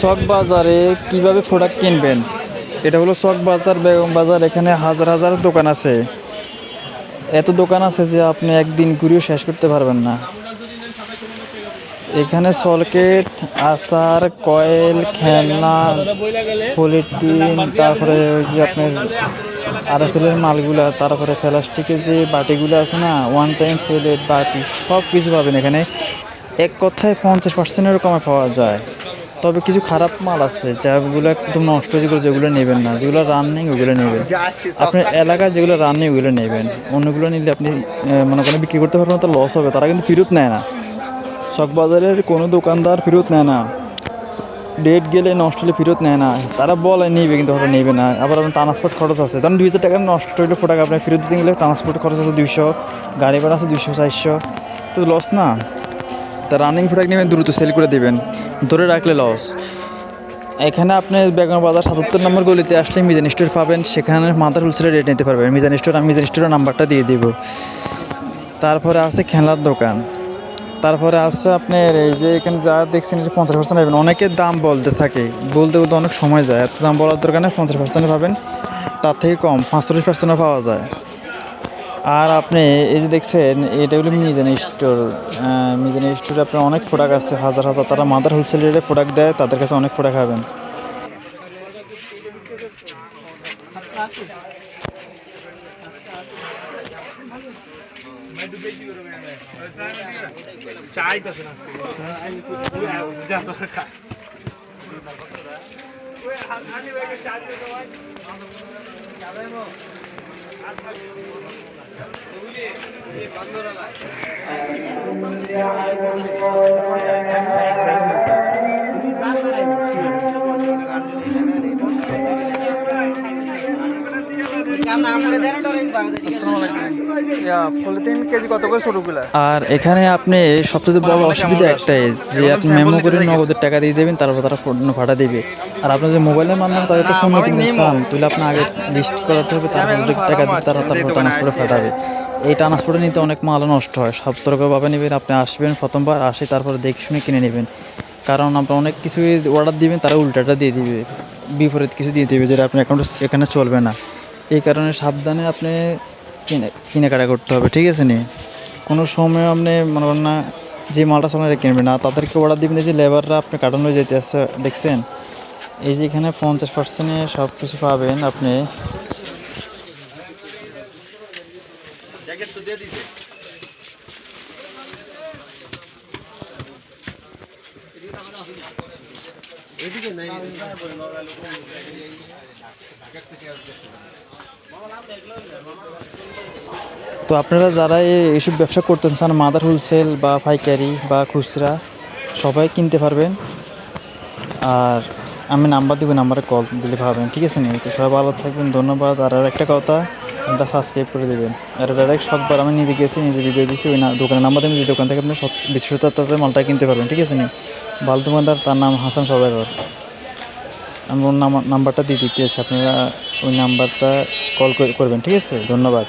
চক বাজারে কিভাবে প্রোডাক্ট কিনবেন, এটা হলো চক বাজার, বেগম বাজার। এখানে হাজার হাজার দোকান আছে, এত দোকান আছে যে আপনি একদিন ঘুরেও শেষ করতে পারবেন না। এখানে সলকেট, আচার, কয়েল, খেলনা, পলিথিন, তারপরে যে আপনার আরএফএলের মালগুলা, তারপরে প্লাস্টিকের যে বাটিগুলো আছে না, ওয়ান টাইম প্লেট, বাটি, সব কিছু পাবেন এখানে। এক কথায় 50%-এর কমে পাওয়া যায়। তবে কিছু খারাপ মাল আছে যেগুলো একদম নষ্ট, যেগুলো নেবেন না, যেগুলো রানিং ওগুলো নেবেন। আপনার এলাকায় যেগুলো রানিং ওগুলো নেবেন, অন্যগুলো নিলে আপনি মনে করেন বিক্রি করতে পারবেন, তো লস হবে। তারা কিন্তু ফেরত নেয় না, চকবাজারের কোনো দোকানদার ফেরত নেয় না। ডেট গেলে নষ্ট হলে ফেরত নেয় না, তারা বলে নেবে কিন্তু ওরা নেবে না। আবার আপনার ট্রান্সপোর্ট খরচ আছে, ধরুন 2000 টাকা নষ্ট হলে প্রোডাক্ট আপনার ফেরত দিতে গেলে ট্রান্সপোর্ট খরচ আছে 200, গাড়ি ভাড়া আছে 200-400, তো লস না। তা রানিং প্রোডাক্ট নেবেন, দ্রুত সেল করে দেবেন, ধরে রাখলে লস। এখানে আপনি বেগম বাজার 77 নম্বর গলিতে আসলে মিজান স্টোর পাবেন, সেখানে মাদার হোলসেলের রেট নিতে পারবেন। মিজান স্টোর, আমি মিজান স্টোরের নাম্বারটা দিয়ে দেব। তারপরে আছে খেলনার দোকান, তারপরে আছে আপনার এই যে এখানে যা দেখছেন 50% পাবেন। অনেকের দাম বলতে থাকে, বলতে বলতে অনেক সময় যায়, এত দাম বলার দরকার নেই, 50% পাবেন, তার থেকে কম 45%ও পাওয়া যায়। আর আপনি এই যে দেখছেন এটা হলো মিজান স্টোর। মিজান স্টোরে আপনার অনেক প্রোডাক্ট আছে, হাজার হাজার, তারা মাদার হোলসেল রেটে প্রোডাক্ট দেয়, তাদের কাছে অনেক প্রোডাক্ট পাবেন। পলিথিন কেজি কত করে শুরুগুলা? আর এখানে আপনি সবচেয়ে বড় অসুবিধা একটাই যে আপনি মেমো করে নগদের টাকা দিয়ে দেবেন, তারপর তারা ফোন ভাড়া দিবে। আর আপনার যে মোবাইলের মাধ্যমে তাদের তো ফোন চান, তাহলে আপনার আগে লিস্ট করাতে হবে, তারপর টাকা দিয়ে তারা তারপর ট্রান্সপোর্টে পাঠাবে। এই ট্রান্সপোর্টে নিতে অনেক মালও নষ্ট হয়। সতর্কভাবে নেবেন, আপনি আসবেন প্রথমবার, আসে তারপরে দেখে শুনে কিনে নেবেন। কারণ আপনার অনেক কিছুই অর্ডার দিবেন, তারা উল্টাটা দিয়ে দিবে, বিপরীত কিছু দিয়ে দেবে, যেটা আপনার এখানে চলবে না। এই কারণে সাবধানে আপনি কেনাকাটা করতে হবে, ঠিক আছে নি? কোনো সময় আপনি মনে করেন না যে মালটা চলে কিনবেন না, তাদেরকে অর্ডার দিবেন। যে লেবাররা আপনি কাটানো যেতে আসছে দেখছেন, এই যে এখানে 50%-এ সব কিছু পাবেন আপনি। তো আপনারা যারা এইসব ব্যবসা করতে চান, মাদার হোলসেল বা পাইকারি বা খুচরা, সবাই কিনতে পারবেন। আর আমি নাম্বার দেবো, নাম্বারে কল দিলে পাবেন, ঠিক আছে নি? তো সবাই ভালো থাকবেন, ধন্যবাদ। আর একটা কথা, চ্যানেলটা সাবস্ক্রাইব করে দেবেন। আর ডাইরেক্ট সববার আমি নিজে গেছি, নিজে ভিডিও দিচ্ছি, ওই দোকানের নাম্বার দেবেন, যে দোকান থেকে আপনি বিশ্বতাতে মালটা কিনতে পারবেন, ঠিক আছে নি? ভালো দোকানদার, তার নাম হাসান সওদাগর। আমি ওর নাম্বারটা দিয়ে দিতেছি, আপনারা ওই নাম্বারটা কল করবেন, ঠিক আছে? ধন্যবাদ।